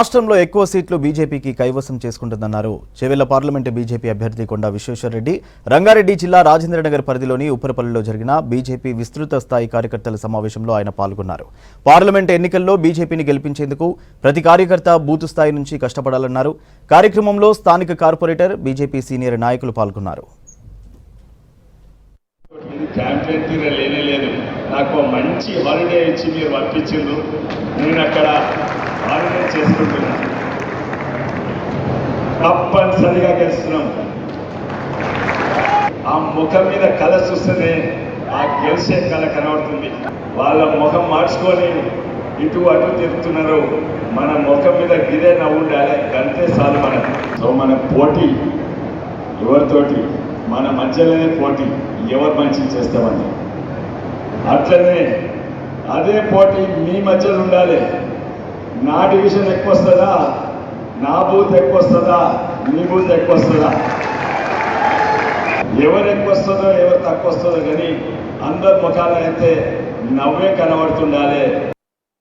రాష్ట్రంలో ఎక్కువ సీట్లు బీజేపీకి కైవసం చేసుకుంటుందన్నారు. చెవెళ్ల పార్లమెంటు బీజేపీ అభ్యర్థి కొండా విశ్వేశ్వరరెడ్డి రంగారెడ్డి జిల్లా రాజేంద్రనగర్ పరిధిలోని ఉప్పరపల్లిలో జరిగిన బీజేపీ విస్తృత స్థాయి కార్యకర్తల సమావేశంలో ఆయన పాల్గొన్నారు. పార్లమెంటు ఎన్నికల్లో బీజేపీని గెలిపించేందుకు ప్రతి కార్యకర్త బూతు స్థాయి నుంచి కష్టపడాలన్నారు. కార్యక్రమంలో స్థానిక కార్పొరేటర్, బీజేపీ సీనియర్ నాయకులు పాల్గొన్నారు. నాకు మంచి హాలిడే ఇచ్చి మీరు పంపించిండ్రు. నేను అక్కడ హాలిడే చేసుకుంటున్నా. తప్పనిసరిగా గెలుస్తున్నాం. ఆ ముఖం మీద కళ చూస్తేనే ఆ గెలిచే కళ కనబడుతుంది. వాళ్ళ ముఖం మార్చుకొని ఇటు అటు తిరుగుతున్నారు. మన ముఖం మీద గిరే నవ్వు ఉండాలి, అంతే చాలు మనకు. సో మన పోటీ ఎవరితోటి, మన మధ్యలోనే పోటీ, ఎవరు మంచి చేస్తామని. అట్లనే అదే పోటీ మీ మధ్యలో ఉండాలి. నా డివిజన్ ఎక్కువ వస్తుందా, నా బూత్ ఎక్కువ వస్తుందా, మీ బూత్ ఎక్కువ వస్తుందా, ఎవరు ఎక్కువ వస్తుందో ఎవరు తక్కువ వస్తుందో కానీ అందరి ముఖాలు అయితే నవ్వే కనబడుతుండాలి.